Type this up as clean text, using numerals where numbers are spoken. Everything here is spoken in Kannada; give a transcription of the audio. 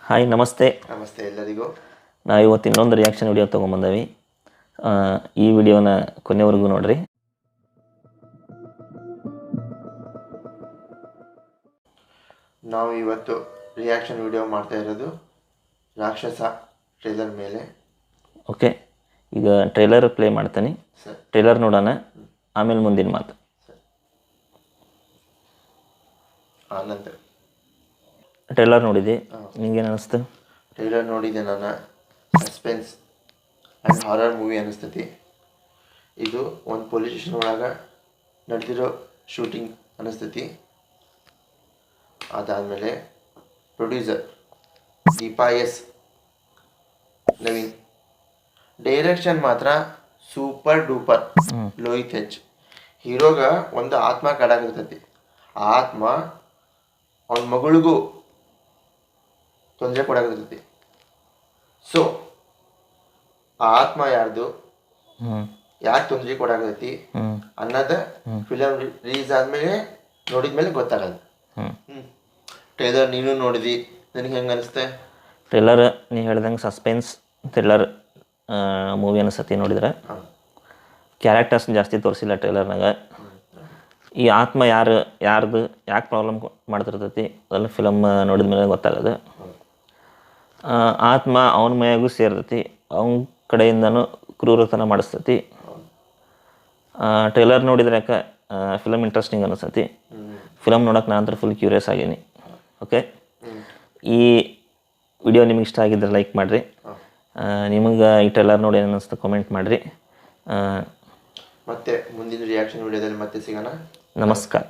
ಹಾಯ್ ನಮಸ್ತೆ. ನಮಸ್ತೆ ಎಲ್ಲರಿಗೂ. ನಾವು ಇವತ್ತು ಇನ್ನೊಂದು ರಿಯಾಕ್ಷನ್ ವಿಡಿಯೋ ತೊಗೊಂಬಂದೀವಿ. ಈ ವಿಡಿಯೋನ ಕೊನೆವರೆಗೂ ನೋಡ್ರಿ. ನಾವು ಇವತ್ತು ರಿಯಾಕ್ಷನ್ ವಿಡಿಯೋ ಮಾಡ್ತಾ ಇರೋದು ರಾಕ್ಷಸ ಟ್ರೇಲರ್ ಮೇಲೆ. ಓಕೆ, ಈಗ ಟ್ರೇಲರ್ ಪ್ಲೇ ಮಾಡ್ತೀನಿ. ಟ್ರೇಲರ್ ನೋಡೋಣ, ಆಮೇಲೆ ಮುಂದಿನ ಮಾತು. ಆನಂತರ ಟ್ರೇಲರ್ ನೋಡಿದೆ, ನಿಂಗೇನು ಅನಿಸ್ತು? ಟ್ರೇಲರ್ ನೋಡಿದೆ ನಾನು. ಸಸ್ಪೆನ್ಸ್ ಆ್ಯಂಡ್ ಹಾರರ್ ಮೂವಿ ಅನಿಸ್ತೈತಿ. ಇದು ಒಂದು ಪೊಲೀಸ್ ಸ್ಟೇಷನ್ ಒಳಗೆ ನಡೆದಿರೋ ಶೂಟಿಂಗ್ ಅನಿಸ್ತೈತಿ. ಅದಾದಮೇಲೆ producer Deepa S Naveen. Direction ಮಾತ್ರ ಸೂಪರ್ ಡೂಪರ್ ಲೋಹಿತ್ ಹೆಚ್. ಹೀರೋಗ ಒಂದು ಆತ್ಮ ಕಾಡಾಗಿರ್ತೈತಿ. ಆ ಆತ್ಮ ಅವನ ಮಗಳಿಗೂ ತೊಂದರೆ ಕೊಡಾಕತ್ತೈತಿ. ಸೊ ಆ ಆತ್ಮ ಯಾರ್ದು, ಯಾಕೆ ತೊಂದರೆ ಕೊಡಾಕತ್ತೈತಿ ಅನ್ನೋದು ಫಿಲಮ್ ರಿಲೀಸ್ ಆದಮೇಲೆ ನೋಡಿದ್ಮೇಲೆ ಗೊತ್ತಾಗಲ್ಲ. ಟ್ರೇಲರ್ ನೀನು ನೋಡಿದಿ, ನನಗೆ ಹೆಂಗೆ ಅನಿಸ್ತೆ? ಟ್ರೇಲರ್ ನೀ ಹೇಳ್ದಂಗೆ ಸಸ್ಪೆನ್ಸ್ ಥ್ರಿಲ್ಲರ್ ಮೂವಿ ಅನಿಸ್ತತಿ. ನೋಡಿದ್ರೆ ಕ್ಯಾರೆಕ್ಟರ್ಸ್ ಜಾಸ್ತಿ ತೋರಿಸಿಲ್ಲ ಟ್ರೇಲರ್ನಾಗ. ಈ ಆತ್ಮ ಯಾರ್ದು ಯಾಕೆ ಪ್ರಾಬ್ಲಮ್ ಮಾಡ್ತಿರ್ತೈತಿ ಅದೆಲ್ಲ ಫಿಲಮ್ ನೋಡಿದ ಮೇಲೆ ಗೊತ್ತಾಗೋದು. ಆತ್ಮ ಅವನ ಮೈಯಾಗೂ ಸೇರ್ತೈತಿ, ಅವನ ಕಡೆಯಿಂದನೂ ಕ್ರೂರತನ ಮಾಡಿಸ್ತೈತಿ. ಟ್ರೇಲರ್ ನೋಡಿದ್ರೆ ಯಾಕೆ ಫಿಲಮ್ ಇಂಟ್ರೆಸ್ಟಿಂಗ್ ಅನಿಸ್ತೈತಿ. ಫಿಲಮ್ ನೋಡೋಕೆ ನಾನು ಅಂತೂ ಫುಲ್ ಕ್ಯೂರಿಯಸ್ ಆಗೀನಿ. ಓಕೆ, ಈ ವಿಡಿಯೋ ನಿಮಗೆ ಇಷ್ಟ ಆಗಿದ್ದರೆ ಲೈಕ್ ಮಾಡಿರಿ. ನಿಮಗೆ ಈ ಟ್ರೇಲರ್ ನೋಡಿ ಏನು ಅನ್ನಿಸ್ತು ಕಾಮೆಂಟ್ ಮಾಡಿರಿ. ಮತ್ತೆ ಮುಂದಿನ ರಿಯಾಕ್ಷನ್ ವಿಡಿಯೋದಲ್ಲಿ ಮತ್ತೆ ಸಿಗೋಣ. ನಮಸ್ಕಾರ.